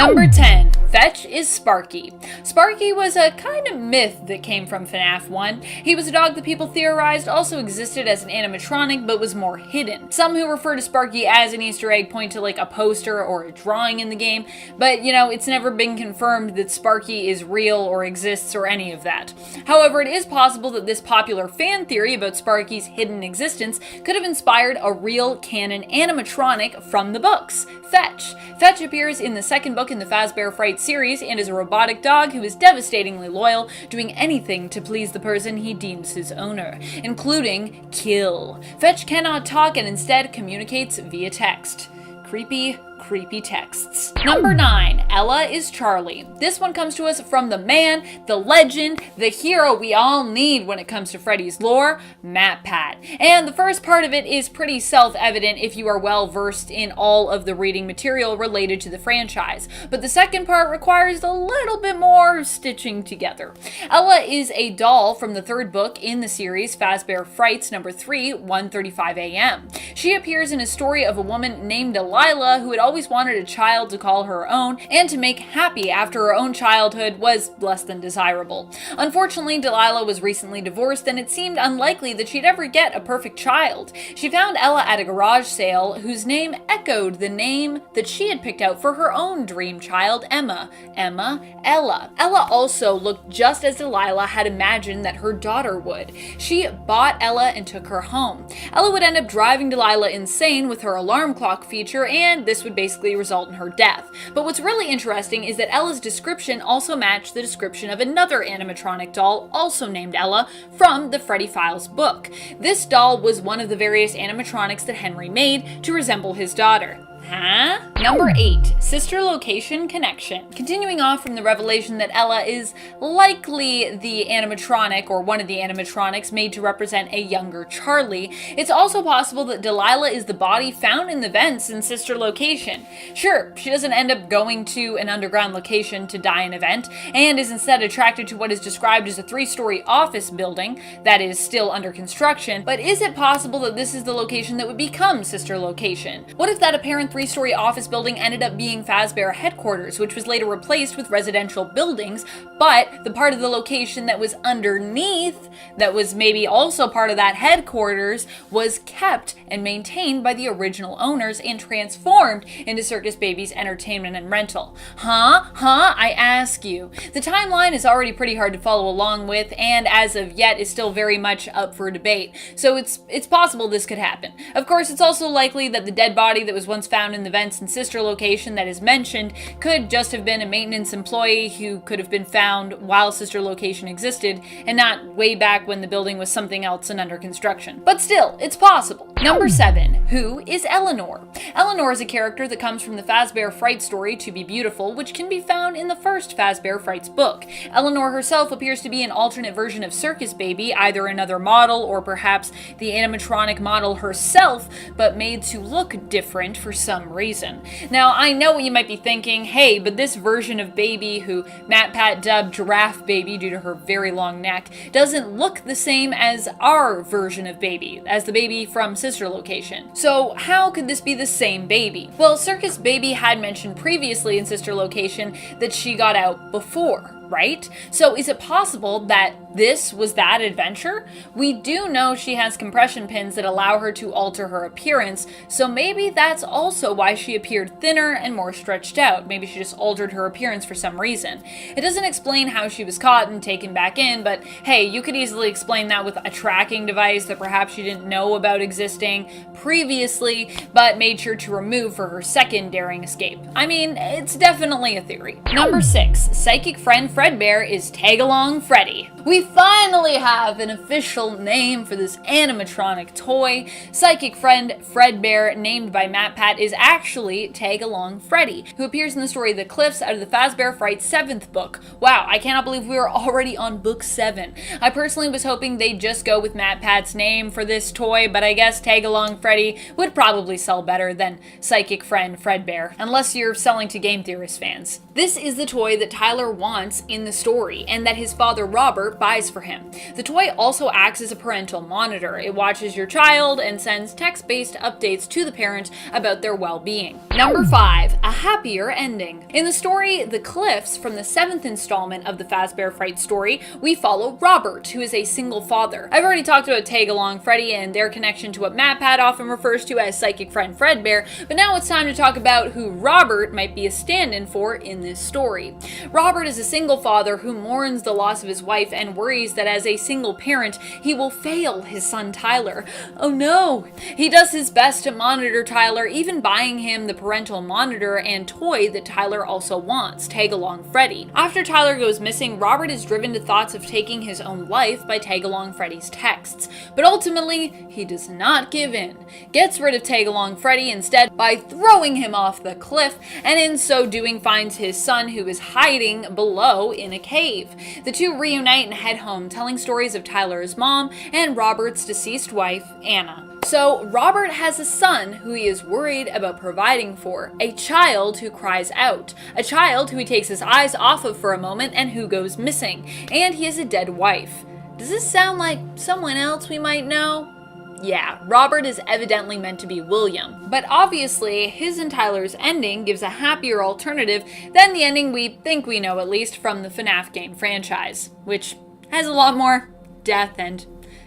Number 10. Fetch is Sparky. Sparky was a kind of myth that came from FNAF 1. He was a dog that people theorized also existed as an animatronic but was more hidden. Some who refer to Sparky as an Easter egg point to like a poster or a drawing in the game, but you know, it's never been confirmed that Sparky is real or exists or any of that. However, it is possible that this popular fan theory about Sparky's hidden existence could have inspired a real canon animatronic from the books, Fetch. Fetch appears in the second book in the Fazbear Frights series and is a robotic dog who is devastatingly loyal, doing anything to please the person he deems his owner, including kill. Fetch cannot talk and instead communicates via text. Creepy texts. Number 9. Ella is Charlie. This one comes to us from the man, the legend, the hero we all need when it comes to Freddy's lore, MatPat. And the first part of it is pretty self-evident if you are well versed in all of the reading material related to the franchise, but the second part requires a little bit more stitching together. Ella is a doll from the third book in the series, Fazbear Frights number 3, 1:35 a.m. She appears in a story of a woman named Delilah who had always wanted a child to call her own and to make happy after her own childhood was less than desirable. Unfortunately, Delilah was recently divorced and it seemed unlikely that she'd ever get a perfect child. She found Ella at a garage sale whose name echoed the name that she had picked out for her own dream child, Ella. Ella also looked just as Delilah had imagined that her daughter would. She bought Ella and took her home. Ella would end up driving Delilah insane with her alarm clock feature, and this would basically result in her death. But what's really interesting is that Ella's description also matched the description of another animatronic doll, also named Ella, from the Freddy Files book. This doll was one of the various animatronics that Henry made to resemble his daughter. Huh? Number 8. Sister Location Connection. Continuing off from the revelation that Ella is likely the animatronic or one of the animatronics made to represent a younger Charlie, it's also possible that Delilah is the body found in the vents in Sister Location. Sure, she doesn't end up going to an underground location to die in a vent, and is instead attracted to what is described as a 3-story office building that is still under construction, but is it possible that this is the location that would become Sister Location? What if that apparent 3-story office building ended up being Fazbear headquarters, which was later replaced with residential buildings, but the part of the location that was underneath, that was maybe also part of that headquarters, was kept and maintained by the original owners and transformed into Circus Baby's entertainment and rental? I ask you. The timeline is already pretty hard to follow along with, and as of yet is still very much up for debate, so it's possible this could happen. Of course, it's also likely that the dead body that was once found in the vents and Sister Location that is mentioned could just have been a maintenance employee who could have been found while Sister Location existed and not way back when the building was something else and under construction. But still, it's possible. Number 7. Who is Eleanor? Eleanor is a character that comes from the Fazbear Frights story To Be Beautiful, which can be found in the first Fazbear Frights book. Eleanor herself appears to be an alternate version of Circus Baby, either another model or perhaps the animatronic model herself, but made to look different for some reason. Now, I know what you might be thinking, hey, but this version of Baby, who MatPat dubbed Giraffe Baby due to her very long neck, doesn't look the same as our version of Baby, as the baby from Sister Location. So how could this be the same baby? Well, Circus Baby had mentioned previously in Sister Location that she got out before, right? So is it possible that this was that adventure? We do know she has compression pins that allow her to alter her appearance, so maybe that's also why she appeared thinner and more stretched out. Maybe she just altered her appearance for some reason. It doesn't explain how she was caught and taken back in, but hey, you could easily explain that with a tracking device that perhaps she didn't know about existing previously, but made sure to remove for her second daring escape. I mean, it's definitely a theory. Number 6. Psychic friend Fredbear is Tag-Along Freddy. We finally have an official name for this animatronic toy. Psychic friend Fredbear, named by MatPat, is actually Tag-Along Freddy, who appears in the story The Cliffs out of the Fazbear Frights 7th book. Wow, I cannot believe we are already on book 7. I personally was hoping they'd just go with MatPat's name for this toy, but I guess Tag-Along Freddy would probably sell better than Psychic friend Fredbear, unless you're selling to game theorist fans. This is the toy that Tyler wants in the story and that his father Robert buys for him. The toy also acts as a parental monitor. It watches your child and sends text-based updates to the parent about their well-being. Number 5, a happier ending. In the story The Cliffs, from the 7th installment of the Fazbear Frights story, we follow Robert, who is a single father. I've already talked about Tag-Along Freddy and their connection to what MatPat often refers to as psychic friend Fredbear, but now it's time to talk about who Robert might be a stand-in for in this story. Robert is a single father who mourns the loss of his wife and worries that as a single parent, he will fail his son Tyler. Oh no! He does his best to monitor Tyler, even buying him the parental monitor and toy that Tyler also wants, Tag-Along Freddy. After Tyler goes missing, Robert is driven to thoughts of taking his own life by Tag-Along Freddy's texts. But ultimately, he does not give in. Gets rid of Tag-Along Freddy instead by throwing him off the cliff, and in so doing finds his son, who is hiding below in a cave. The two reunite and head home, telling stories of Tyler's mom and Robert's deceased wife, Anna. So, Robert has a son who he is worried about providing for, a child who cries out, a child who he takes his eyes off of for a moment and who goes missing, and he has a dead wife. Does this sound like someone else we might know? Yeah, Robert is evidently meant to be William, but obviously his and Tyler's ending gives a happier alternative than the ending we think we know, at least from the FNAF game franchise, which has a lot more death and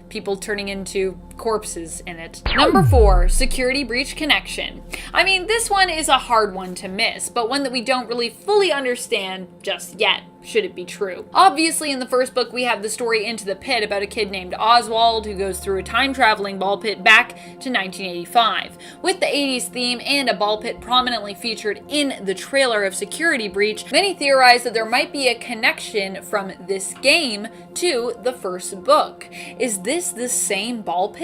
people turning into corpses in it. Number 4, security breach connection. I mean, this one is a hard one to miss, but one that we don't really fully understand just yet, should it be true. Obviously, in the first book, we have the story Into the Pit about a kid named Oswald who goes through a time-traveling ball pit back to 1985. With the 80s theme and a ball pit prominently featured in the trailer of Security Breach, many theorize that there might be a connection from this game to the first book. Is this the same ball pit?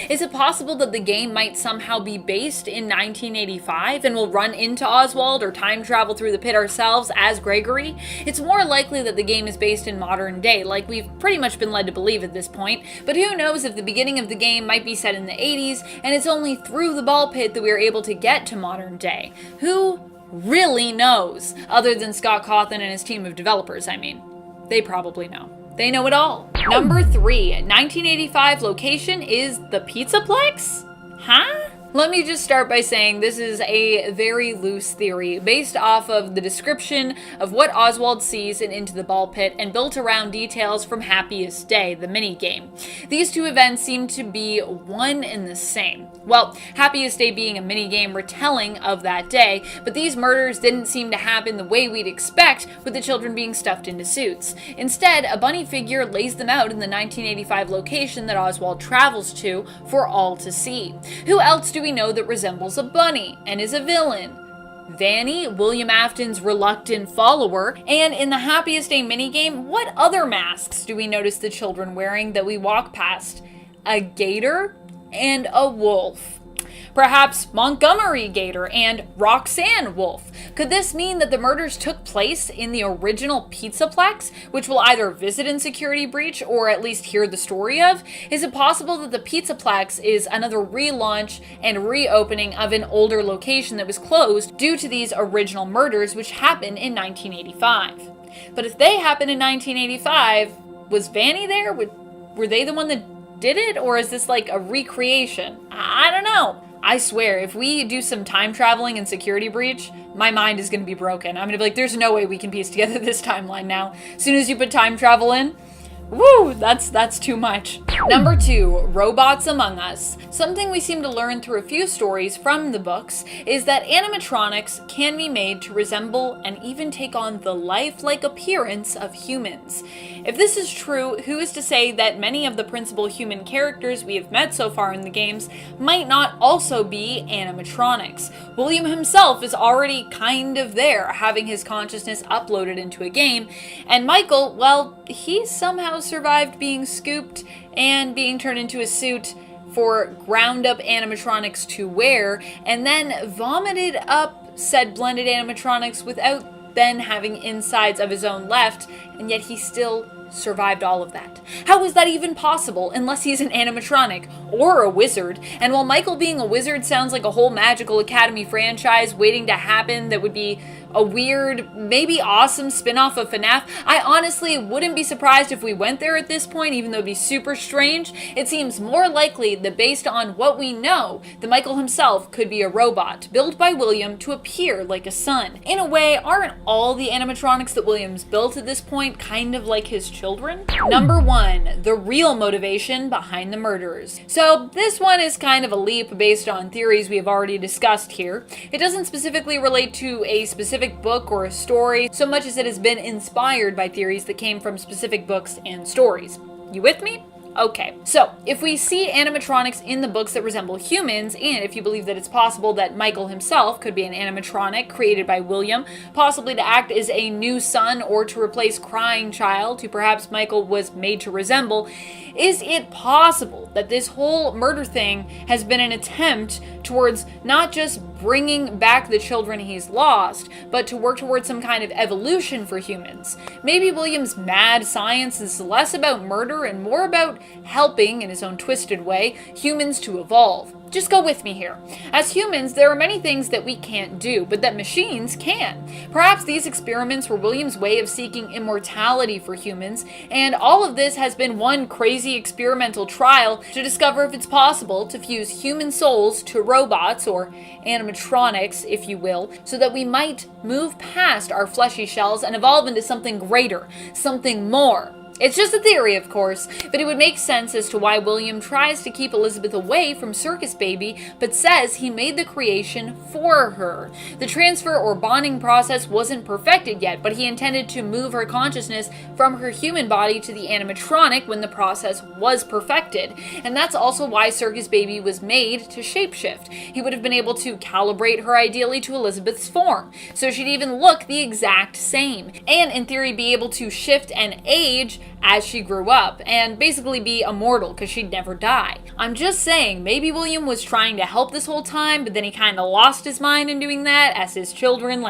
Is it possible that the game might somehow be based in 1985 and we'll run into Oswald or time travel through the pit ourselves as Gregory? It's more likely that the game is based in modern day, like we've pretty much been led to believe at this point, but who knows if the beginning of the game might be set in the 80s and it's only through the ball pit that we are able to get to modern day. Who really knows? Other than Scott Cawthon and his team of developers, I mean. They probably know. They know it all. Number 3, 1985 location is the Pizzaplex? Huh? Let me just start by saying this is a very loose theory based off of the description of what Oswald sees in Into the Ball Pit and built around details from Happiest Day, the minigame. These two events seem to be one and the same. Well, Happiest Day being a minigame retelling of that day, but these murders didn't seem to happen the way we'd expect with the children being stuffed into suits. Instead, a bunny figure lays them out in the 1985 location that Oswald travels to for all to see. Who else do we know that resembles a bunny and is a villain? Vanny, William Afton's reluctant follower, and in the Happiest Day minigame, what other masks do we notice the children wearing that we walk past? A gator and a wolf. Perhaps Montgomery Gator and Roxanne Wolf. Could this mean that the murders took place in the original Pizzaplex, which we'll either visit in Security Breach or at least hear the story of? Is it possible that the Pizzaplex is another relaunch and reopening of an older location that was closed due to these original murders which happened in 1985? But if they happened in 1985, was Vanny there? Were they the one that did it? Or is this like a recreation? I don't know. I swear, if we do some time traveling in Security Breach, my mind is going to be broken. I'm going to be like, there's no way we can piece together this timeline now. As soon as you put time travel in, woo, that's too much. Number 2, Robots Among Us. Something we seem to learn through a few stories from the books is that animatronics can be made to resemble and even take on the lifelike appearance of humans. If this is true, who is to say that many of the principal human characters we have met so far in the games might not also be animatronics? William himself is already kind of there, having his consciousness uploaded into a game, and Michael, well, he somehow survived being scooped and being turned into a suit for ground-up animatronics to wear, and then vomited up said blended animatronics without then having insides of his own left, and yet he still survived all of that. How is that even possible unless he's an animatronic or a wizard? And while Michael being a wizard sounds like a whole Magical Academy franchise waiting to happen that would be a weird, maybe awesome spin-off of FNAF. I honestly wouldn't be surprised if we went there at this point, even though it'd be super strange. It seems more likely that based on what we know, that Michael himself could be a robot, built by William to appear like a son. In a way, aren't all the animatronics that Williams built at this point kind of like his children? Number 1, the real motivation behind the murderers. So this one is kind of a leap based on theories we have already discussed here. It doesn't specifically relate to a specific book or a story, so much as it has been inspired by theories that came from specific books and stories. You with me? Okay, so if we see animatronics in the books that resemble humans, and if you believe that it's possible that Michael himself could be an animatronic created by William, possibly to act as a new son or to replace Crying Child, who perhaps Michael was made to resemble, is it possible that this whole murder thing has been an attempt towards not just bringing back the children he's lost, but to work towards some kind of evolution for humans? Maybe William's mad science is less about murder and more about helping, in his own twisted way, humans to evolve. Just go with me here. As humans, there are many things that we can't do, but that machines can. Perhaps these experiments were William's way of seeking immortality for humans, and all of this has been one crazy experimental trial to discover if it's possible to fuse human souls to robots, or animatronics, if you will, so that we might move past our fleshy shells and evolve into something greater, something more. It's just a theory, of course, but it would make sense as to why William tries to keep Elizabeth away from Circus Baby, but says he made the creation for her. The transfer or bonding process wasn't perfected yet, but he intended to move her consciousness from her human body to the animatronic when the process was perfected. And that's also why Circus Baby was made to shapeshift. He would have been able to calibrate her ideally to Elizabeth's form, so she'd even look the exact same, and in theory be able to shift and age as she grew up, and basically be immortal because she'd never die. I'm just saying, maybe William was trying to help this whole time, but then he kind of lost his mind in doing that as his children,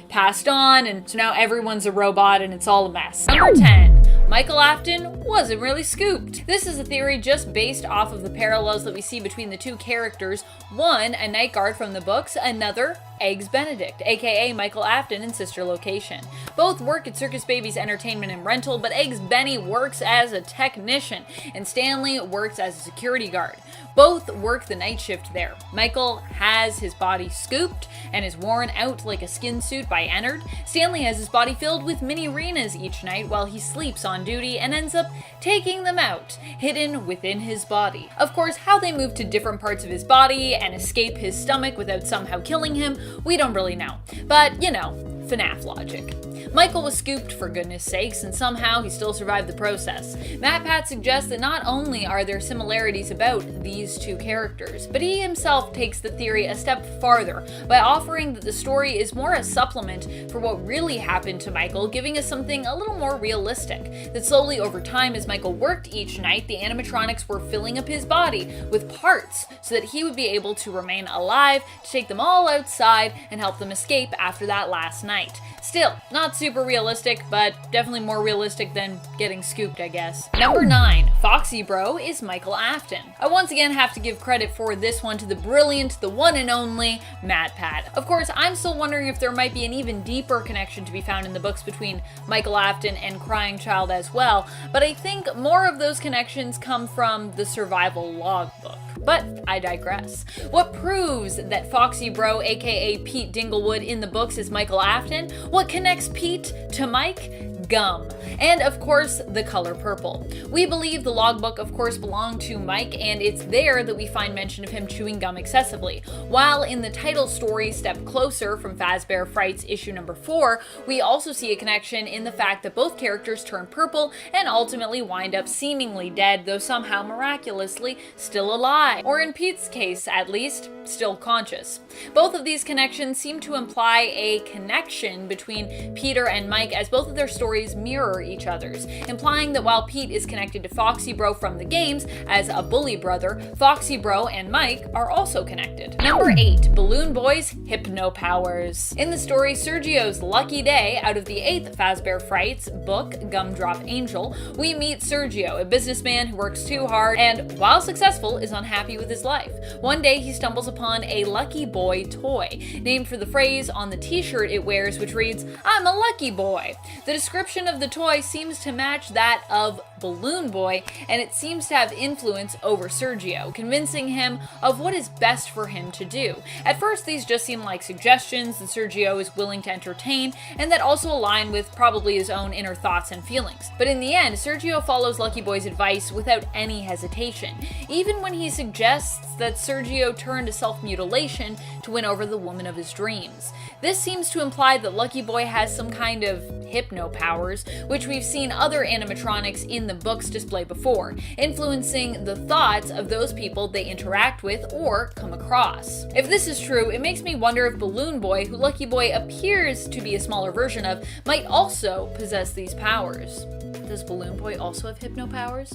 passed on, and so now everyone's a robot and it's all a mess. Number 10. Michael Afton wasn't really scooped. This is a theory just based off of the parallels that we see between the two characters. One, a night guard from the books, another, Eggs Benedict, aka Michael Afton in Sister Location. Both work at Circus Baby's entertainment and rental, but Eggs Benny works as a technician, and Stanley works as a security guard. Both work the night shift there. Michael has his body scooped and is worn out like a skin suit by Ennard. Stanley has his body filled with mini Renas each night while he sleeps on duty and ends up taking them out, hidden within his body. Of course, how they move to different parts of his body and escape his stomach without somehow killing him, we don't really know. But, you know, FNAF logic. Michael was scooped for goodness sakes, and somehow he still survived the process. MatPat suggests that not only are there similarities about these two characters, but he himself takes the theory a step farther by offering that the story is more a supplement for what really happened to Michael, giving us something a little more realistic. That slowly over time, as Michael worked each night, the animatronics were filling up his body with parts so that he would be able to remain alive, to take them all outside and help them escape after that last night. Still, not super realistic, but definitely more realistic than getting scooped, I guess. Number 9, Foxy Bro is Michael Afton. I once again have to give credit for this one to the brilliant, the one and only MatPat. Of course, I'm still wondering if there might be an even deeper connection to be found in the books between Michael Afton and Crying Child as well, but I think more of those connections come from the survival logbook. But I digress. What proves that Foxy Bro, aka Pete Dinglewood in the books, is Michael Afton? What connects Pete to Mike? Gum. And of course, the color purple. We believe the logbook of course belonged to Mike, and it's there that we find mention of him chewing gum excessively. While in the title story, Step Closer from Fazbear Frights issue number 4, we also see a connection in the fact that both characters turn purple and ultimately wind up seemingly dead, though somehow miraculously still alive. Or in Pete's case, at least, still conscious. Both of these connections seem to imply a connection between Peter and Mike, as both of their stories boys mirror each other's, implying that while Pete is connected to Foxy Bro from the games as a bully brother, Foxy Bro and Mike are also connected. Number 8. Balloon Boy's Hypno Powers. In the story Sergio's Lucky Day, out of the 8th Fazbear Frights book, Gumdrop Angel, we meet Sergio, a businessman who works too hard and, while successful, is unhappy with his life. One day he stumbles upon a Lucky Boy toy, named for the phrase on the t-shirt it wears, which reads, "I'm a lucky boy." The description of the toy seems to match that of Balloon Boy, and it seems to have influence over Sergio, convincing him of what is best for him to do. At first, these just seem like suggestions that Sergio is willing to entertain, and that also align with probably his own inner thoughts and feelings. But in the end, Sergio follows Lucky Boy's advice without any hesitation, even when he suggests that Sergio turn to self-mutilation to win over the woman of his dreams. This seems to imply that Lucky Boy has some kind of hypno powers, which we've seen other animatronics in the books display before, influencing the thoughts of those people they interact with or come across. If this is true, it makes me wonder if Balloon Boy, who Lucky Boy appears to be a smaller version of, might also possess these powers. Does Balloon Boy also have hypno powers?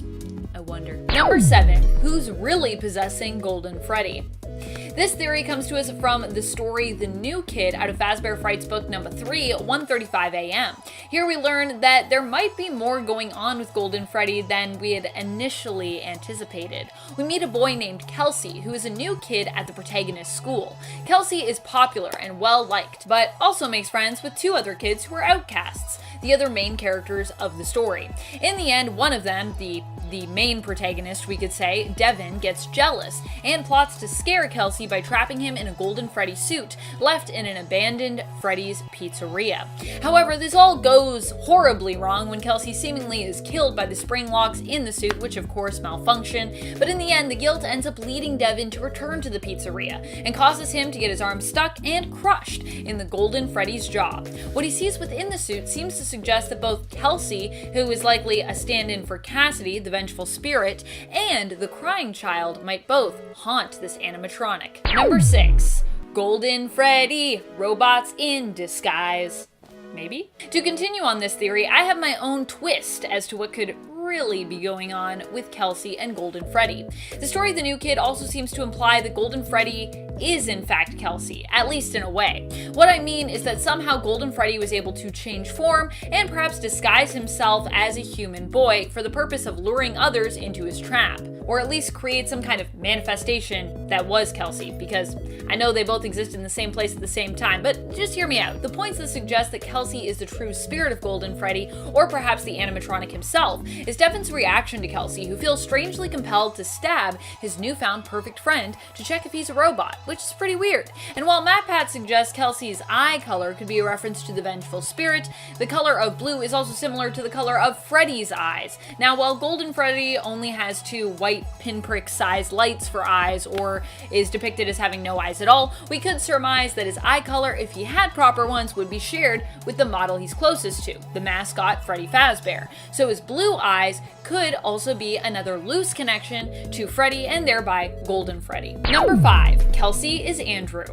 I wonder. Number 7. Who's really possessing Golden Freddy? This theory comes to us from the story The New Kid out of Fazbear Frights book number 3, 1:35 a.m. Here we learn that there might be more going on with Golden Freddy than we had initially anticipated. We meet a boy named Kelsey, who is a new kid at the protagonist's school. Kelsey is popular and well-liked, but also makes friends with 2 other kids who are outcasts, the other main characters of the story. In the end, one of them, the main protagonist, we could say, Devin, gets jealous and plots to scare Kelsey by trapping him in a Golden Freddy suit left in an abandoned Freddy's pizzeria. However, this all goes horribly wrong when Kelsey seemingly is killed by the spring locks in the suit, which of course malfunction, but in the end the guilt ends up leading Devin to return to the pizzeria and causes him to get his arm stuck and crushed in the Golden Freddy's jaw. What he sees within the suit seems to suggest that both Kelsey, who is likely a stand-in for Cassidy, the vengeful spirit, and the crying child might both haunt this animatronic. Number 6. Golden Freddy, robots in disguise. Maybe? To continue on this theory, I have my own twist as to what could really be going on with Kelsey and Golden Freddy. The story of The New Kid also seems to imply that Golden Freddy is in fact Kelsey, at least in a way. What I mean is that somehow Golden Freddy was able to change form and perhaps disguise himself as a human boy for the purpose of luring others into his trap, or at least create some kind of manifestation that was Kelsey, because I know they both exist in the same place at the same time, but just hear me out. The points that suggest that Kelsey is the true spirit of Golden Freddy, or perhaps the animatronic himself, is Devin's reaction to Kelsey, who feels strangely compelled to stab his newfound perfect friend to check if he's a robot, which is pretty weird. And while MatPat suggests Kelsey's eye color could be a reference to the vengeful spirit, the color of blue is also similar to the color of Freddy's eyes. Now, while Golden Freddy only has 2 white pinprick-sized lights for eyes, or is depicted as having no eyes at all, we could surmise that his eye color, if he had proper ones, would be shared with the model he's closest to, the mascot Freddy Fazbear. So his blue eyes could also be another loose connection to Freddy and thereby Golden Freddy. Number 5. Kelsey is Andrew.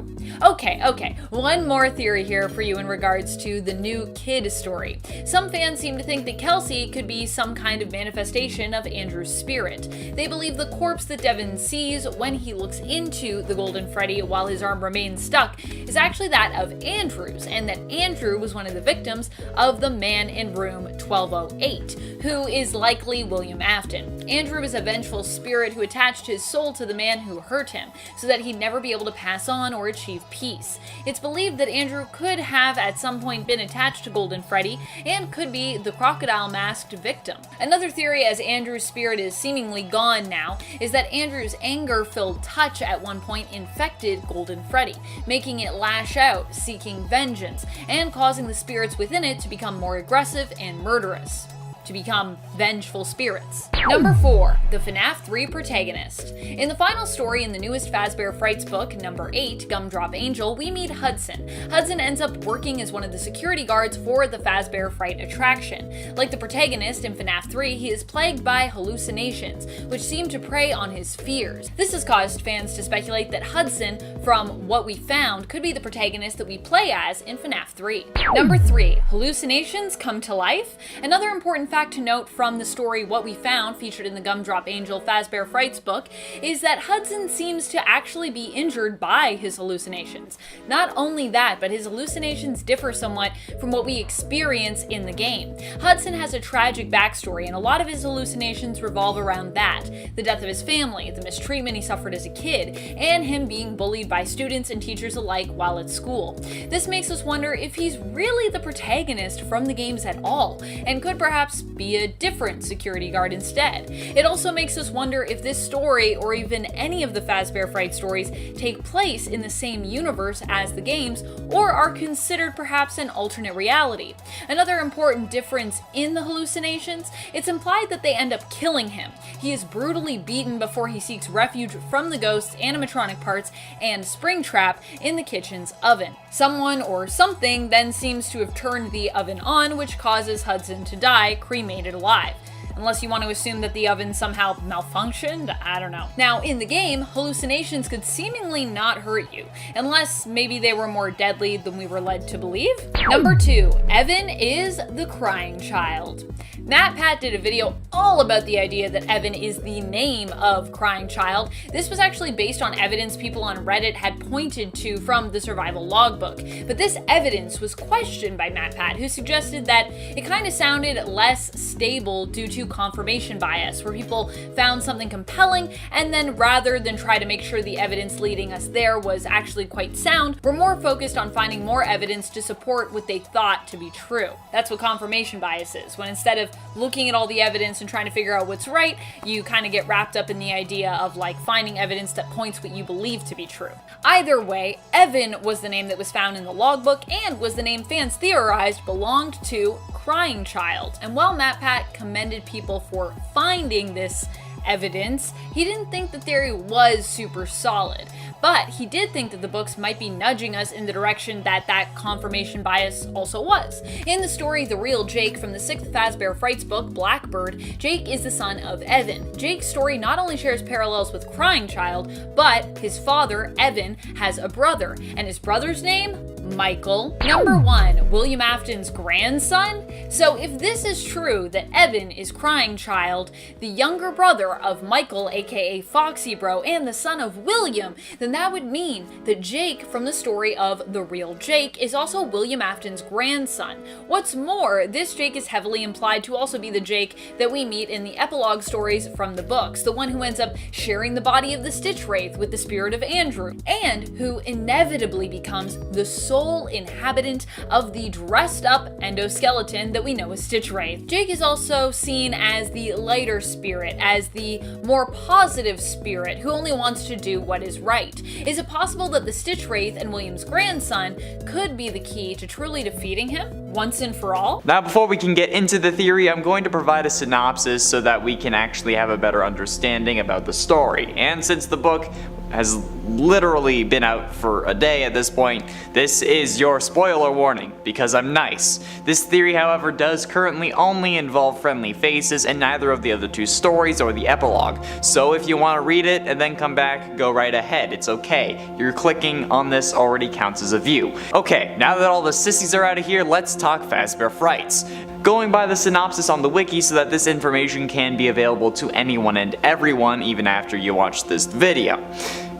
Okay, one more theory here for you in regards to the New Kid story. Some fans seem to think that Kelsey could be some kind of manifestation of Andrew's spirit. They believe the corpse that Devin sees when he looks into the Golden Freddy while his arm remains stuck is actually that of Andrew's, and that Andrew was one of the victims of the man in room 1208, who is likely William Afton. Andrew is a vengeful spirit who attached his soul to the man who hurt him, so that he'd never be able to pass on or achieve peace. It's believed that Andrew could have at some point been attached to Golden Freddy, and could be the crocodile-masked victim. Another theory, as Andrew's spirit is seemingly gone now, is that Andrew's anger-filled touch at one point infected Golden Freddy, making it lash out, seeking vengeance, and causing the spirits within it to become more aggressive and murderous. to become vengeful spirits. Number 4. The FNAF 3 protagonist. In the final story in the newest Fazbear Frights book, number 8, Gumdrop Angel, we meet Hudson. Hudson ends up working as one of the security guards for the Fazbear Fright attraction. Like the protagonist in FNAF 3, he is plagued by hallucinations, which seem to prey on his fears. This has caused fans to speculate that Hudson, from what we found, could be the protagonist that we play as in FNAF 3. Number 3. Hallucinations come to life. Another important fact to note from the story What We Found, featured in the Gumdrop Angel Fazbear Frights book, is that Hudson seems to actually be injured by his hallucinations. Not only that, but his hallucinations differ somewhat from what we experience in the game. Hudson has a tragic backstory, and a lot of his hallucinations revolve around that. The death of his family, the mistreatment he suffered as a kid, and him being bullied by students and teachers alike while at school. This makes us wonder if he's really the protagonist from the games at all, and could perhaps be a different security guard instead. It also makes us wonder if this story, or even any of the Fazbear Fright stories, take place in the same universe as the games, or are considered perhaps an alternate reality. Another important difference in the hallucinations, it's implied that they end up killing him. He is brutally beaten before he seeks refuge from the ghosts, animatronic parts, and Springtrap in the kitchen's oven. Someone or something then seems to have turned the oven on, which causes Hudson to die, cremated alive. Unless you want to assume that the oven somehow malfunctioned, I don't know. Now, in the game, hallucinations could seemingly not hurt you, unless maybe they were more deadly than we were led to believe. Number 2, Evan is the crying child. MatPat did a video all about the idea that Evan is the name of Crying Child. This was actually based on evidence people on Reddit had pointed to from the survival logbook. But this evidence was questioned by MatPat, who suggested that it kind of sounded less stable due to confirmation bias, where people found something compelling and then rather than try to make sure the evidence leading us there was actually quite sound, were more focused on finding more evidence to support what they thought to be true. That's what confirmation bias is, when instead of looking at all the evidence and trying to figure out what's right, you kind of get wrapped up in the idea of like finding evidence that points what you believe to be true. Either way, Evan was the name that was found in the logbook and was the name fans theorized belonged to Crying Child. And while MatPat commended people for finding this evidence, he didn't think the theory was super solid. But he did think that the books might be nudging us in the direction that confirmation bias also was. In the story The Real Jake from the 6th Fazbear Frights book, Blackbird, Jake is the son of Evan. Jake's story not only shares parallels with Crying Child, but his father, Evan, has a brother, and his brother's name? Michael. Number 1, William Afton's grandson? So if this is true, that Evan is Crying Child, the younger brother of Michael, aka Foxy Bro, and the son of William, then that would mean that Jake from the story of The Real Jake is also William Afton's grandson. What's more, this Jake is heavily implied to also be the Jake that we meet in the epilogue stories from the books, the one who ends up sharing the body of the Stitchwraith with the spirit of Andrew, and who inevitably becomes the sole inhabitant of the dressed up endoskeleton that we know as Stitchwraith. Jake is also seen as the lighter spirit, as the more positive spirit who only wants to do what is right. Is it possible that the Stitchwraith and William's grandson could be the key to truly defeating him once and for all? Now, before we can get into the theory, I'm going to provide a synopsis so that we can actually have a better understanding about the story. And since the book has literally been out for a day at this point, this is your spoiler warning, because I'm nice. This theory, however, does currently only involve friendly faces and neither of the other two stories or the epilogue. So if you want to read it and then come back, go right ahead, it's okay. Your clicking on this already counts as a view. Okay, now that all the sissies are out of here, let's talk Fazbear Frights. Going by the synopsis on the wiki so that this information can be available to anyone and everyone even after you watch this video.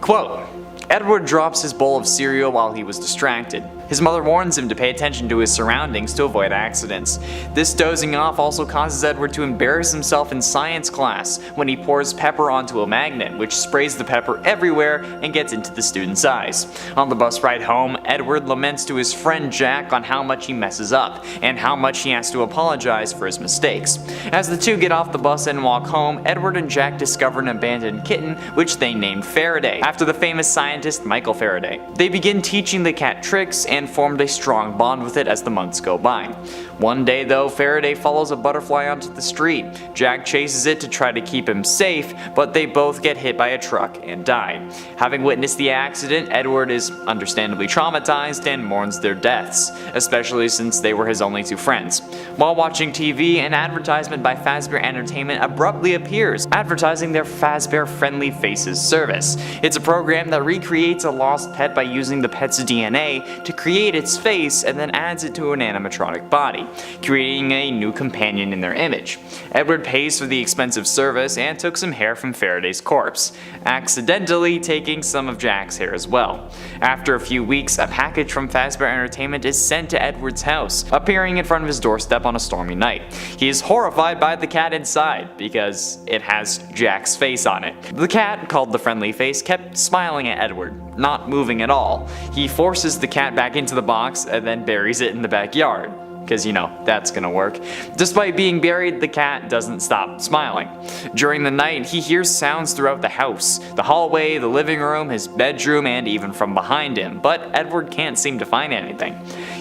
Quote, Edward drops his bowl of cereal while he was distracted. His mother warns him to pay attention to his surroundings to avoid accidents. This dozing off also causes Edward to embarrass himself in science class when he pours pepper onto a magnet, which sprays the pepper everywhere and gets into the student's eyes. On the bus ride home, Edward laments to his friend Jack on how much he messes up, and how much he has to apologize for his mistakes. As the two get off the bus and walk home, Edward and Jack discover an abandoned kitten, which they named Faraday, after the famous scientist Michael Faraday. They begin teaching the cat tricks and formed a strong bond with it as the months go by. One day though, Faraday follows a butterfly onto the street. Jack chases it to try to keep him safe, but they both get hit by a truck and die. Having witnessed the accident, Edward is understandably traumatized and mourns their deaths, especially since they were his only two friends. While watching TV, an advertisement by Fazbear Entertainment abruptly appears, advertising their Fazbear Friendly Faces service. It's a program that recreates a lost pet by using the pet's DNA to create its face and then adds it to an animatronic body, creating a new companion in their image. Edward pays for the expensive service and took some hair from Faraday's corpse, accidentally taking some of Jack's hair as well. After a few weeks, a package from Fazbear Entertainment is sent to Edward's house, appearing in front of his doorstep on a stormy night. He is horrified by the cat inside, because it has Jack's face on it. The cat, called the Friendly Face, kept smiling at Edward, not moving at all. He forces the cat back into the box and then buries it in the backyard. Because, you know, that's gonna work. Despite being buried, the cat doesn't stop smiling. During the night, he hears sounds throughout the house, the hallway, the living room, his bedroom, and even from behind him, but Edward can't seem to find anything.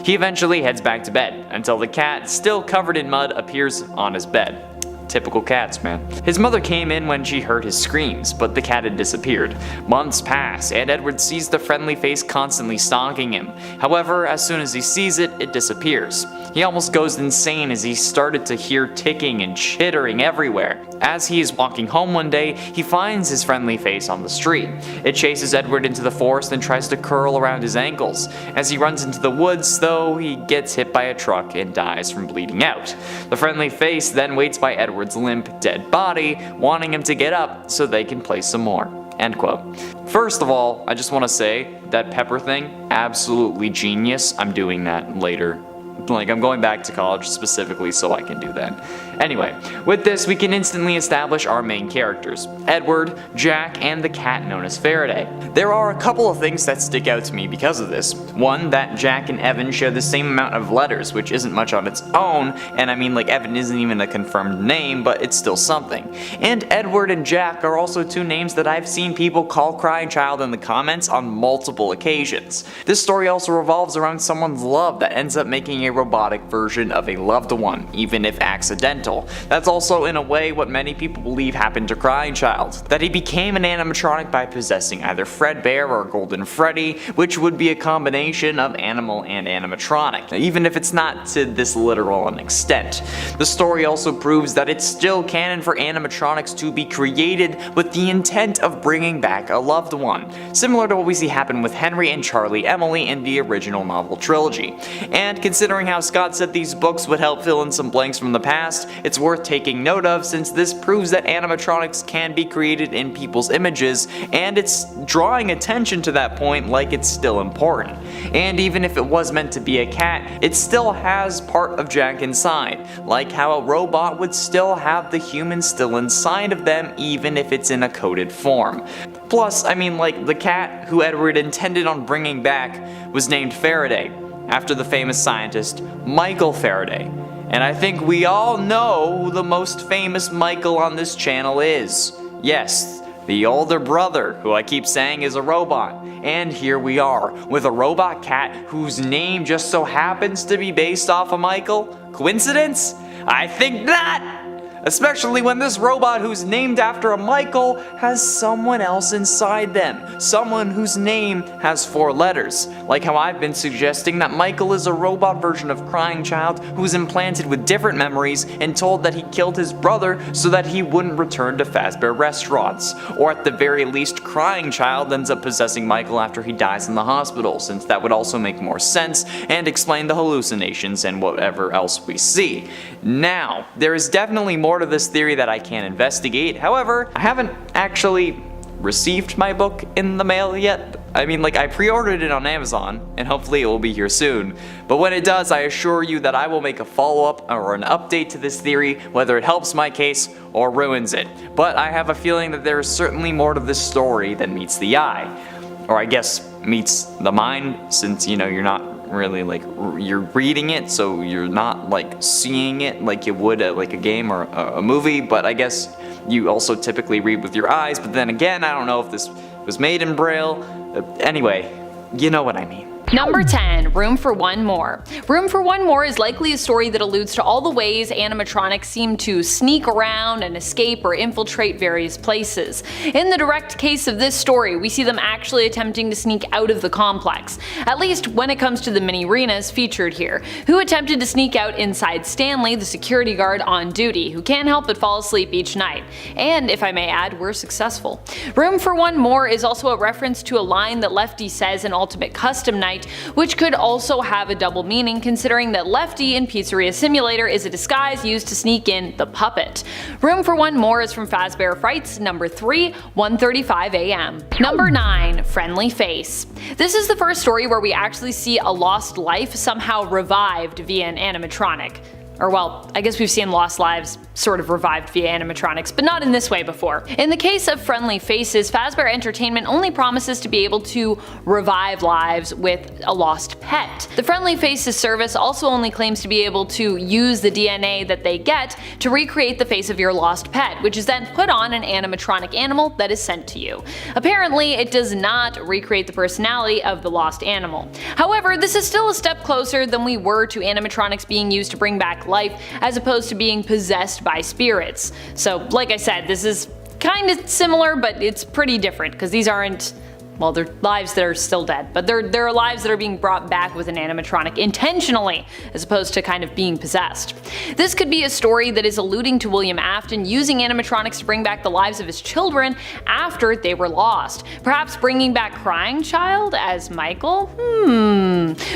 He eventually heads back to bed, until the cat, still covered in mud, appears on his bed. Typical cats, man. His mother came in when she heard his screams, but the cat had disappeared. Months pass, and Edward sees the Friendly Face constantly stalking him. However, as soon as he sees it, it disappears. He almost goes insane as he started to hear ticking and chittering everywhere. As he is walking home one day, he finds his Friendly Face on the street. It chases Edward into the forest and tries to curl around his ankles. As he runs into the woods, though, he gets hit by a truck and dies from bleeding out. The Friendly Face then waits by Edward's limp, dead body, wanting him to get up so they can play some more. End quote. First of all, I just want to say that pepper thing, absolutely genius. I'm doing that later. Like, I'm going back to college specifically so I can do that. Anyway, with this we can instantly establish our main characters, Edward, Jack, and the cat known as Faraday. There are a couple of things that stick out to me because of this. One, that Jack and Evan share the same amount of letters, which isn't much on its own, and I mean, like, Evan isn't even a confirmed name, but it's still something. And Edward and Jack are also two names that I've seen people call Crying Child in the comments on multiple occasions. This story also revolves around someone's love that ends up making a robotic version of a loved one, even if accidental. That's also in a way what many people believe happened to Crying Child, that he became an animatronic by possessing either Fredbear or Golden Freddy, which would be a combination of animal and animatronic, even if it's not to this literal an extent. The story also proves that it's still canon for animatronics to be created with the intent of bringing back a loved one, similar to what we see happen with Henry and Charlie Emily in the original novel trilogy. And considering how Scott said these books would help fill in some blanks from the past, it's worth taking note of since this proves that animatronics can be created in people's images, and it's drawing attention to that point like it's still important. And even if it was meant to be a cat, it still has part of Jack inside, like how a robot would still have the human still inside of them even if it's in a coded form. Plus, I mean, like, the cat who Edward intended on bringing back was named Faraday, after the famous scientist Michael Faraday. And I think we all know who the most famous Michael on this channel is. Yes, the older brother, who I keep saying is a robot. And here we are, with a robot cat whose name just so happens to be based off of Michael. Coincidence? I think not! Especially when this robot who's named after a Michael has someone else inside them. Someone whose name has 4 letters. Like how I've been suggesting that Michael is a robot version of Crying Child who's implanted with different memories and told that he killed his brother so that he wouldn't return to Fazbear restaurants. Or at the very least, Crying Child ends up possessing Michael after he dies in the hospital, since that would also make more sense and explain the hallucinations and whatever else we see. Now, there is definitely more to this theory that I can investigate. However, I haven't actually received my book in the mail yet. I mean, like, I pre-ordered it on Amazon, and hopefully it will be here soon. But when it does, I assure you that I will make a follow-up or an update to this theory, whether it helps my case or ruins it. But I have a feeling that there is certainly more to this story than meets the eye. Or I guess meets the mind, since, you know, you're not really, like, you're reading it, so you're not, like, seeing it like you would like a game or a movie. But I guess you also typically read with your eyes. But then again, I don't know if this was made in Braille. Anyway, you know what I mean. Number 10. Room for One More. Room for One More is likely a story that alludes to all the ways animatronics seem to sneak around and escape or infiltrate various places. In the direct case of this story, we see them actually attempting to sneak out of the complex, at least when it comes to the mini-arenas featured here, who attempted to sneak out inside Stanley, the security guard on duty, who can't help but fall asleep each night. And if I may add, were successful. Room for One More is also a reference to a line that Lefty says in Ultimate Custom Night, which could also have a double meaning considering that Lefty in Pizzeria Simulator is a disguise used to sneak in the puppet. Room for One More is from Fazbear Frights, number 3, 1:35 AM. Number 9. Friendly Face. This is the first story where we actually see a lost life somehow revived via an animatronic. Or well, I guess we've seen lost lives sort of revived via animatronics, but not in this way before. In the case of Friendly Faces, Fazbear Entertainment only promises to be able to revive lives with a lost pet. The Friendly Faces service also only claims to be able to use the DNA that they get to recreate the face of your lost pet, which is then put on an animatronic animal that is sent to you. Apparently, it does not recreate the personality of the lost animal. However, this is still a step closer than we were to animatronics being used to bring back life as opposed to being possessed by spirits. So like I said, this is kind of similar, but it's pretty different because these aren't, well, they're lives that are still dead, but they're lives that are being brought back with an animatronic intentionally, as opposed to kind of being possessed. This could be a story that is alluding to William Afton using animatronics to bring back the lives of his children after they were lost. Perhaps bringing back Crying Child as Michael?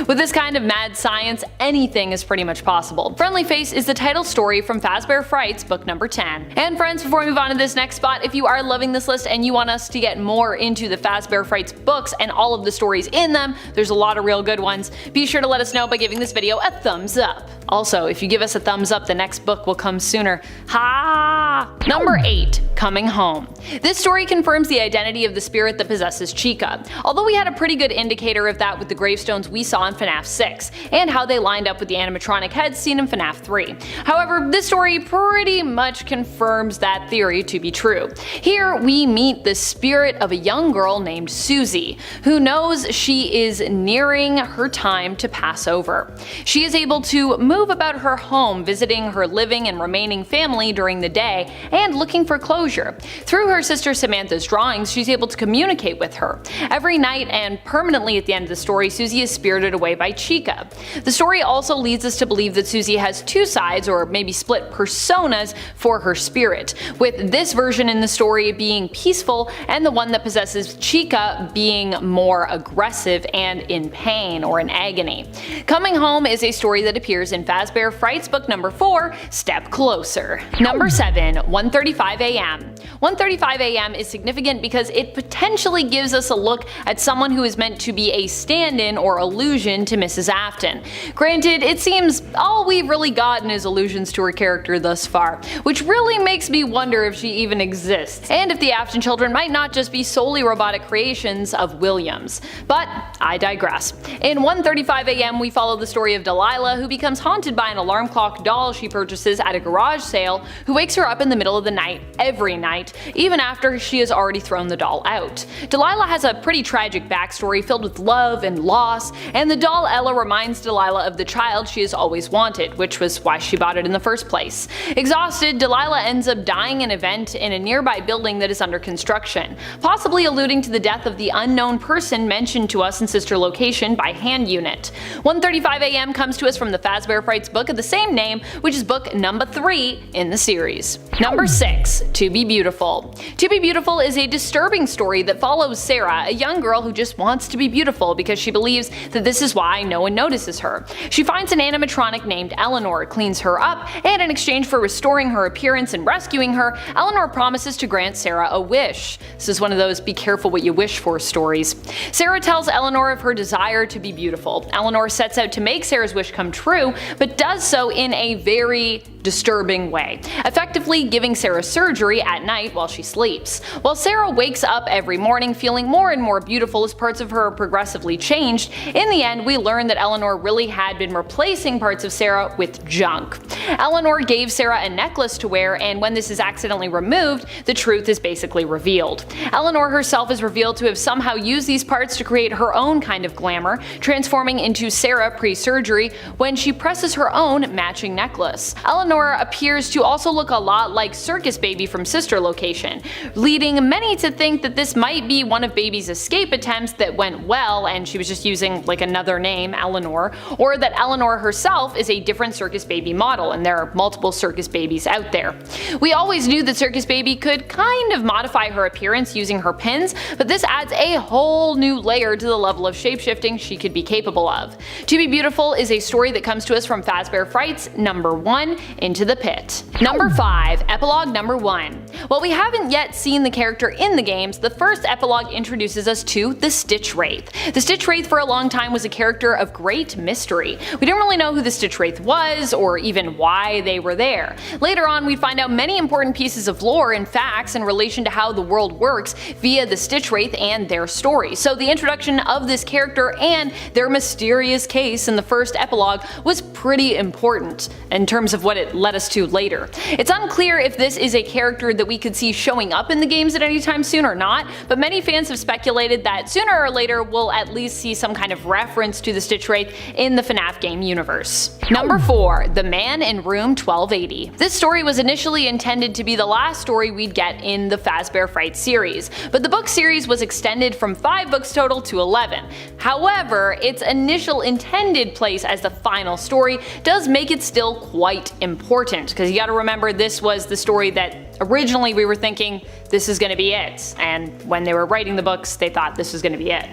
With this kind of mad science, anything is pretty much possible. Friendly Face is the title story from Fazbear Frights, book number 10. And friends, before we move on to this next spot, if you are loving this list and you want us to get more into the Fazbear Frights books and all of the stories in them, there's a lot of real good ones, be sure to let us know by giving this video a thumbs up. Also, if you give us a thumbs up, the next book will come sooner. Ha! Number 8. Coming Home. This story confirms the identity of the spirit that possesses Chica, although we had a pretty good indicator of that with the gravestones we saw in FNAF 6, and how they lined up with the animatronic heads seen in FNAF 3. However, this story pretty much confirms that theory to be true. Here we meet the spirit of a young girl named Susie, who knows she is nearing her time to pass over. She is able to move about her home, visiting her living and remaining family during the day, and looking for closure. Through her sister Samantha's drawings, she's able to communicate with her. Every night and permanently at the end of the story, Susie is spirited away by Chica. The story also leads us to believe that Susie has two sides, or maybe split personas, for her spirit, with this version in the story being peaceful and the one that possesses Chica being more aggressive and in pain or in agony. Coming Home is a story that appears in Fazbear Frights book number 4, Step Closer. Number 7. 1:35 AM. 1:35 AM is significant because it potentially gives us a look at someone who is meant to be a stand-in or allusion to Mrs. Afton. Granted, it seems all we've really gotten is allusions to her character thus far, which really makes me wonder if she even exists, and if the Afton children might not just be solely robotic creations of Williams. But I digress. In 1:35 AM we follow the story of Delilah, who becomes haunted by an alarm clock doll she purchases at a garage sale, who wakes her up in the middle of the night every night, even after she has already thrown the doll out. Delilah has a pretty tragic backstory filled with love and loss, and the doll Ella reminds Delilah of the child she has always wanted, which was why she bought it in the first place. Exhausted, Delilah ends up dying in an event in a nearby building that is under construction, possibly alluding to the death of the unknown person mentioned to us in Sister Location by Hand Unit. 1:35 AM comes to us from the Fazbear Frights book of the same name, which is book number 3 in the series. Number 6. To Be Beautiful. To Be Beautiful is a disturbing story that follows Sarah, a young girl who just wants to be beautiful because she believes that this is why no one notices her. She finds an animatronic named Eleanor, cleans her up, and in exchange for restoring her appearance and rescuing her, Eleanor promises to grant Sarah a wish. This is one of those be careful what you wish for stories. Sarah tells Eleanor of her desire to be beautiful. Eleanor sets out to make Sarah's wish come true, but does so in a very disturbing way, effectively giving Sarah surgery at night while she sleeps. While Sarah wakes up every morning feeling more and more beautiful as parts of her progressively changed, in the end we learn that Eleanor really had been replacing parts of Sarah with junk. Eleanor gave Sarah a necklace to wear, and when this is accidentally removed, the truth is basically revealed. Eleanor herself is revealed to have somehow used these parts to create her own kind of glamour, transforming into Sarah pre-surgery when she presses her own matching necklace. Eleanor appears to also look a lot like Circus Baby from Sister Location, leading many to think that this might be one of Baby's escape attempts that went well and she was just using like another name, Eleanor, or that Eleanor herself is a different Circus Baby model and there are multiple Circus Babies out there. We always knew that Circus Baby could kind of modify her appearance using her pins, but this adds a whole new layer to the level of shapeshifting she could be capable of. To Be Beautiful is a story that comes to us from Fazbear Frights number 1, Into the Pit. Number 5, Epilogue number 1. While we haven't yet seen the character in the games, the first epilogue introduces us to the Stitchwraith. The Stitchwraith for a long time was a character of great mystery. We didn't really know who the Stitchwraith was or even why they were there. Later on, we find out many important pieces of lore and facts in relation to how the world works via the Stitchwraith and their story. So the introduction of this character and their mysterious case in the first epilogue was pretty important in terms of what it led us to later. It's unclear if this is a character that we could see showing up in the games at any time soon or not, but many fans have speculated that sooner or later we'll at least see some kind of reference to the Stitchwraith in the FNAF game universe. Number 4, The Man in Room 1280. This story was initially intended to be the last story we'd get in the Fazbear Frights series, but the book series was extended from 5 books total to 11. However, its initial intended place as the final story does make it still quite important, because you gotta remember this was the story that originally we were thinking this is going to be it, and when they were writing the books they thought this was going to be it.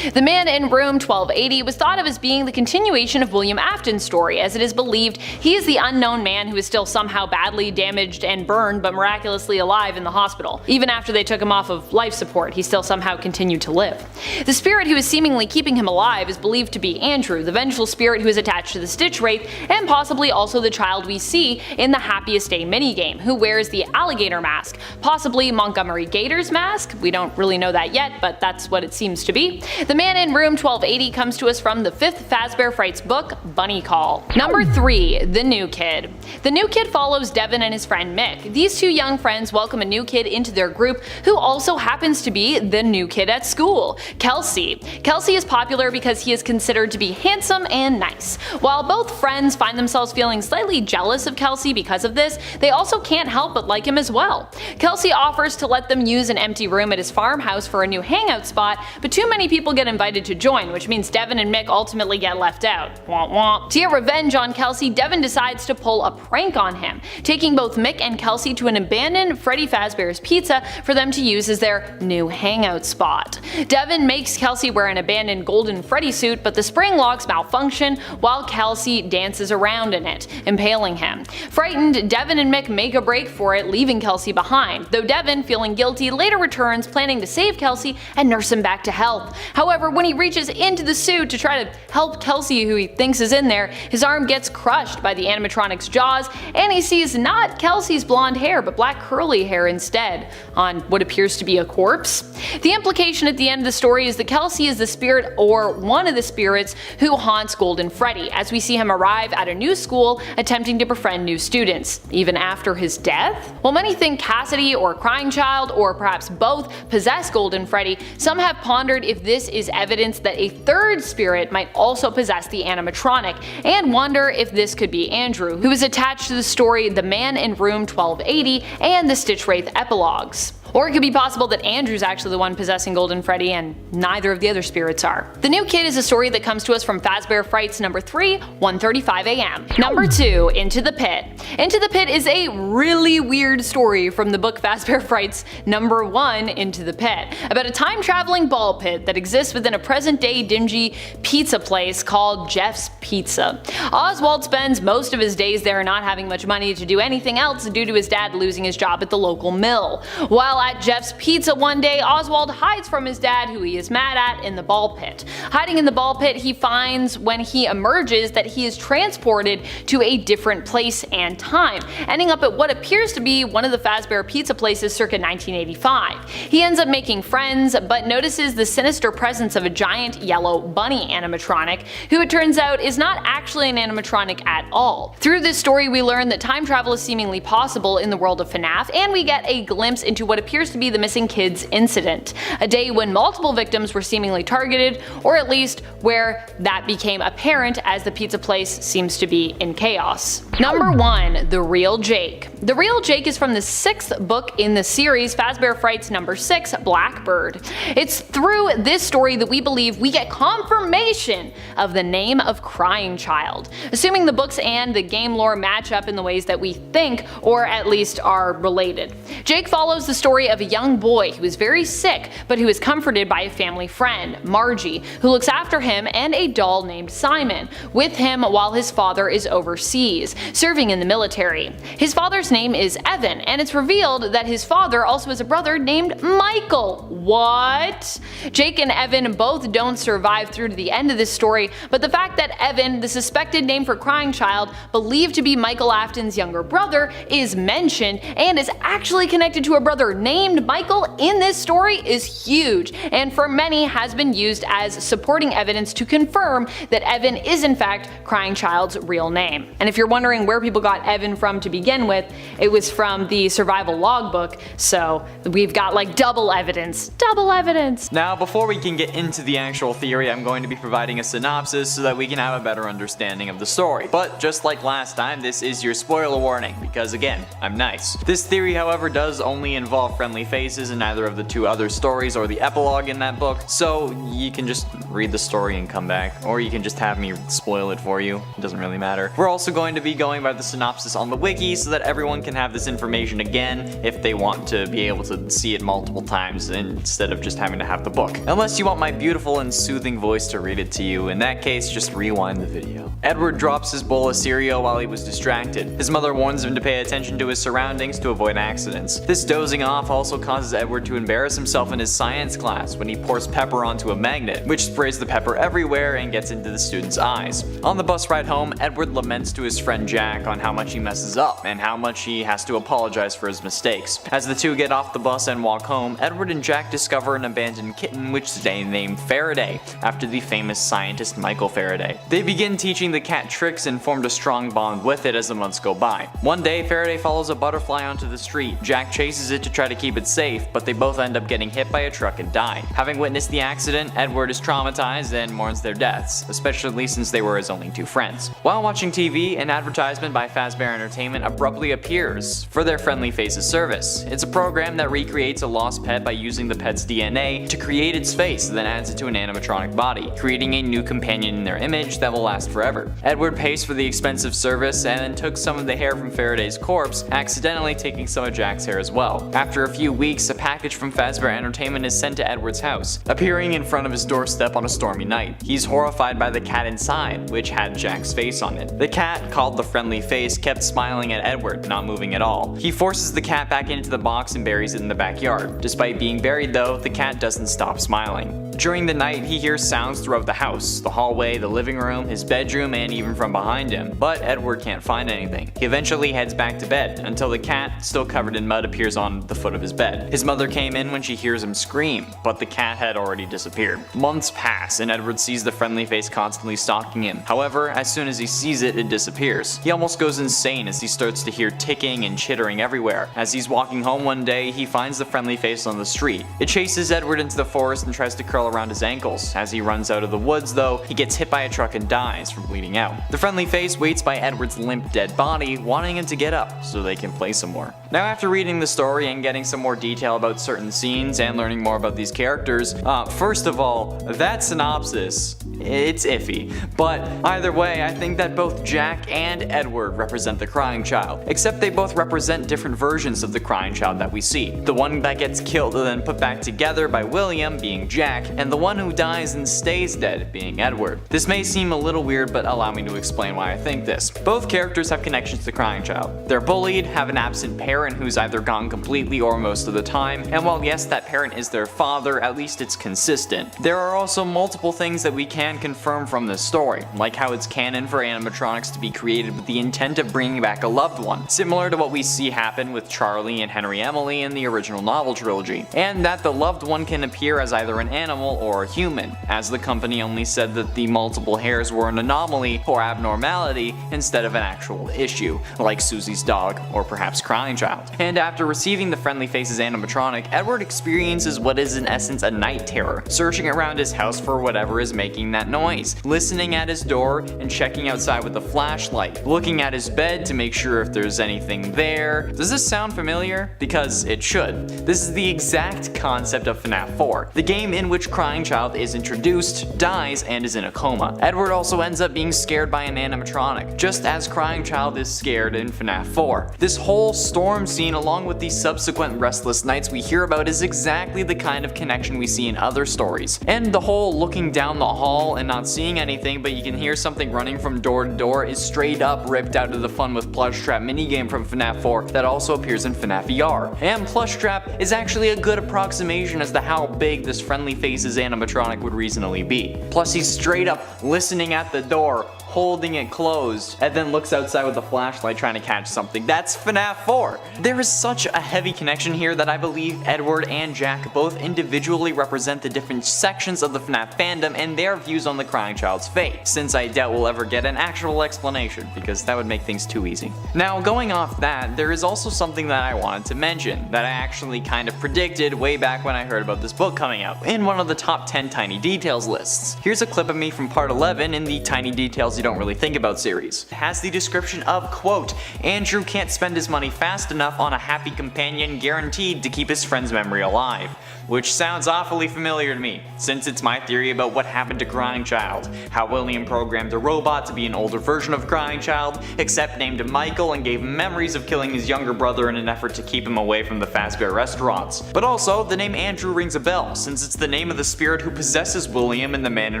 The Man in Room 1280 was thought of as being the continuation of William Afton's story, as it is believed he is the unknown man who is still somehow badly damaged and burned but miraculously alive in the hospital. Even after they took him off of life support, he still somehow continued to live. The spirit who is seemingly keeping him alive is believed to be Andrew, the vengeful spirit who is attached to the Stitchwraith, and possibly also the child we see in the Happiest Day minigame, who wears the alligator mask, possibly Montgomery Gator's mask. We don't really know that yet, but that's what it seems to be. The Man in Room 1280 comes to us from the 5th Fazbear Frights book, Bunny Call. Number 3, The New Kid. The New Kid follows Devin and his friend Mick. These two young friends welcome a new kid into their group who also happens to be the new kid at school, Kelsey. Kelsey is popular because he is considered to be handsome and nice. While both friends find themselves feeling slightly jealous of Kelsey because of this, they also can't help but like him as well. Kelsey offers to let them use an empty room at his farmhouse for a new hangout spot, but too many people get invited to join, which means Devin and Mick ultimately get left out. Womp womp. To get revenge on Kelsey, Devin decides to pull a prank on him, taking both Mick and Kelsey to an abandoned Freddy Fazbear's Pizza for them to use as their new hangout spot. Devin makes Kelsey wear an abandoned golden Freddy suit, but the spring locks malfunction while Kelsey dances around in it, impaling him. Frightened, Devin and Mick make a break for it, leaving Kelsey behind, though Devin, feeling guilty, later returns planning to save Kelsey and nurse him back to health. However, when he reaches into the suit to try to help Kelsey, who he thinks is in there, his arm gets crushed by the animatronic's jaws, and he sees not Kelsey's blonde hair but black curly hair instead, on what appears to be a corpse. The implication at the end of the story is that Kelsey is the spirit or one of the spirits who haunts Golden Freddy, as we see him arrive at a new school attempting to befriend new students, even after his death. While many think Cassidy or Crying Child, or perhaps both, possess Golden Freddy, some have pondered if this is evidence that a third spirit might also possess the animatronic, and wonder if this could be Andrew, who is attached to the story The Man in Room 1280 and the Stitchwraith epilogues. Or it could be possible that Andrew's actually the one possessing Golden Freddy and neither of the other spirits are. The New Kid is a story that comes to us from Fazbear Frights number 3, 1:35 AM. Number 2, Into the Pit. Into the Pit is a really weird story from the book Fazbear Frights number 1, Into the Pit, about a time-traveling ball pit that exists within a present-day dingy pizza place called Jeff's Pizza. Oswald spends most of his days there not having much money to do anything else due to his dad losing his job at the local mill. While at Jeff's Pizza one day, Oswald hides from his dad, who he is mad at, in the ball pit. Hiding in the ball pit, he finds when he emerges that he is transported to a different place and and time, ending up at what appears to be one of the Fazbear pizza places circa 1985. He ends up making friends, but notices the sinister presence of a giant yellow bunny animatronic, who it turns out is not actually an animatronic at all. Through this story we learn that time travel is seemingly possible in the world of FNAF, and we get a glimpse into what appears to be the missing kids incident, a day when multiple victims were seemingly targeted, or at least where that became apparent as the pizza place seems to be in chaos. Number 1. The Real Jake. The Real Jake is from the 6th book in the series, Fazbear Frights number 6, Blackbird. It's through this story that we believe we get confirmation of the name of Crying Child, assuming the books and the game lore match up in the ways that we think, or at least are related. Jake follows the story of a young boy who is very sick, but who is comforted by a family friend, Margie, who looks after him, and a doll named Simon, with him while his father is overseas, serving in the military. His father's name is Evan, and it's revealed that his father also has a brother named Michael. What? Jake and Evan both don't survive through to the end of this story, but the fact that Evan, the suspected name for Crying Child, believed to be Michael Afton's younger brother, is mentioned and is actually connected to a brother named Michael in this story is huge, and for many has been used as supporting evidence to confirm that Evan is in fact Crying Child's real name. And if you're wondering where people got Evan from to begin with, it was from the survival logbook, so we've got like double evidence. Double evidence! Now, before we can get into the actual theory, I'm going to be providing a synopsis so that we can have a better understanding of the story. But just like last time, this is your spoiler warning, because again, I'm nice. This theory, however, does only involve friendly faces in either of the 2 other stories or the epilogue in that book, so you can just read the story and come back, or you can just have me spoil it for you. It doesn't really matter. We're also going to be going by the synopsis on the wiki so that everyone can have this information again if they want to be able to see it multiple times instead of just having to have the book. Unless you want my beautiful and soothing voice to read it to you, in that case just rewind the video. Edward drops his bowl of cereal while he was distracted. His mother warns him to pay attention to his surroundings to avoid accidents. This dozing off also causes Edward to embarrass himself in his science class when he pours pepper onto a magnet, which sprays the pepper everywhere and gets into the student's eyes. On the bus ride home, Edward laments to his friend Jack on how much he messes up and how much he has to apologize for his mistakes. As the two get off the bus and walk home, Edward and Jack discover an abandoned kitten which they name Faraday, after the famous scientist Michael Faraday. They begin teaching the cat tricks and formed a strong bond with it as the months go by. One day, Faraday follows a butterfly onto the street. Jack chases it to try to keep it safe, but they both end up getting hit by a truck and die. Having witnessed the accident, Edward is traumatized and mourns their deaths, especially since they were his only 2 friends. While watching TV, an advertisement by Fazbear Entertainment abruptly appears for their Friendly Faces service. It's a program that recreates a lost pet by using the pet's DNA to create its face, then adds it to an animatronic body, creating a new companion in their image that will last forever. Edward pays for the expensive service and then took some of the hair from Faraday's corpse, accidentally taking some of Jack's hair as well. After a few weeks, a package from Fazbear Entertainment is sent to Edward's house, appearing in front of his doorstep on a stormy night. He's horrified by the cat inside, which had Jack's face on it. The cat, called the Friendly Face, kept smiling at Edward, not moving at all. He forces the cat back into the box and buries it in the backyard. Despite being buried though, the cat doesn't stop smiling. During the night, he hears sounds throughout the house, the hallway, the living room, his bedroom, and even from behind him, but Edward can't find anything. He eventually heads back to bed, until the cat, still covered in mud, appears on the foot of his bed. His mother came in when she hears him scream, but the cat had already disappeared. Months pass, and Edward sees the Friendly Face constantly stalking him. However, as soon as he sees it, it disappears. He almost goes insane as he starts to hear ticking and chittering everywhere. As he's walking home one day, he finds the Friendly Face on the street. It chases Edward into the forest and tries to curl around his ankles. As he runs out of the woods though, he gets hit by a truck and dies from bleeding out. The Friendly Face waits by Edward's limp dead body, wanting him to get up so they can play some more. Now, after reading the story and getting some more detail about certain scenes and learning more about these characters, first of all, that synopsis, it's iffy. But either way, I think that both Jack and Edward represent the Crying Child, except they both represent different versions of the Crying Child that we see. The one that gets killed and then put back together by William, being Jack, and the one who dies and stays dead, being Edward. This may seem a little weird, but allow me to explain why I think this. Both characters have connections to the Crying Child. They're bullied, have an absent parent, parent who's either gone completely or most of the time, and while yes, that parent is their father, at least it's consistent. There are also multiple things that we can confirm from this story, like how it's canon for animatronics to be created with the intent of bringing back a loved one, similar to what we see happen with Charlie and Henry Emily in the original novel trilogy, and that the loved one can appear as either an animal or a human, as the company only said that the multiple hairs were an anomaly or abnormality instead of an actual issue, like Susie's dog or perhaps Crying Child. And after receiving the Friendly Faces animatronic, Edward experiences what is in essence a night terror, searching around his house for whatever is making that noise, listening at his door and checking outside with a flashlight, looking at his bed to make sure if there's anything there. Does this sound familiar? Because it should. This is the exact concept of FNAF 4, the game in which Crying Child is introduced, dies, and is in a coma. Edward also ends up being scared by an animatronic, just as Crying Child is scared in FNAF 4. This whole storm scene, along with the subsequent restless nights we hear about, is exactly the kind of connection we see in other stories. And the whole looking down the hall and not seeing anything but you can hear something running from door to door is straight up ripped out of the Fun with Plushtrap minigame from FNAF 4 that also appears in FNAF VR. And Plushtrap is actually a good approximation as to how big this Friendly Faces animatronic would reasonably be. Plus he's straight up listening at the door, holding it closed, and then looks outside with a flashlight trying to catch something. That's FNAF 4! There is such a heavy connection here that I believe Edward and Jack both individually represent the different sections of the FNAF fandom and their views on the Crying Child's fate, since I doubt we'll ever get an actual explanation, because that would make things too easy. Now, going off that, there is also something that I wanted to mention, that I actually kind of predicted way back when I heard about this book coming out, in one of the top 10 Tiny Details lists. Here's a clip of me from part 11 in the Tiny Details You Don't Really Think About series. It has the description of, quote, Andrew can't spend his money fast enough on a happy companion guaranteed to keep his friend's memory alive. Which sounds awfully familiar to me, since it's my theory about what happened to Crying Child, how William programmed a robot to be an older version of Crying Child, except named him Michael and gave him memories of killing his younger brother in an effort to keep him away from the Fazbear restaurants. But also, the name Andrew rings a bell, since it's the name of the spirit who possesses William and the man in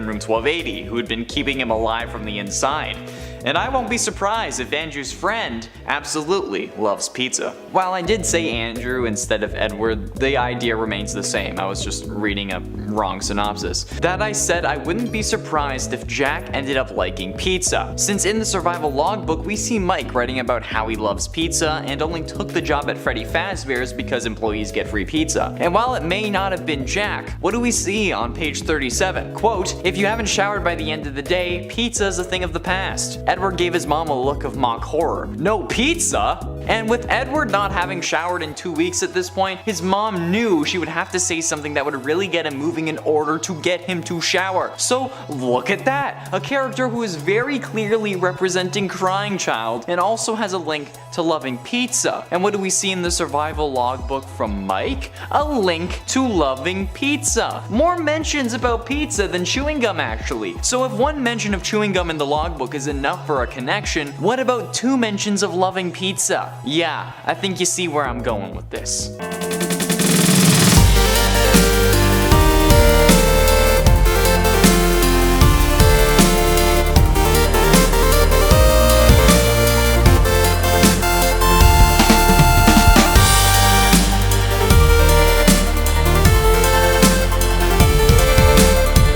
room 1280, who had been keeping him alive from the inside. And I won't be surprised if Andrew's friend absolutely loves pizza. While I did say Andrew instead of Edward, the idea remains the same. I was just reading a wrong synopsis. That I said, I wouldn't be surprised if Jack ended up liking pizza, since in the survival logbook we see Mike writing about how he loves pizza and only took the job at Freddy Fazbear's because employees get free pizza. And while it may not have been Jack, what do we see on page 37? Quote, if you haven't showered by the end of the day, pizza is a thing of the past. Edward gave his mom a look of mock horror. No pizza? And with Edward not having showered in 2 weeks at this point, his mom knew she would have to say something that would really get him moving in order to get him to shower. So look at that! A character who is very clearly representing Crying Child and also has a link to loving pizza. And what do we see in the survival logbook from Mike? A link to loving pizza. More mentions about pizza than chewing gum actually. So if one mention of chewing gum in the logbook is enough for a connection, what about 2 mentions of loving pizza? Yeah, I think you see where I'm going with this.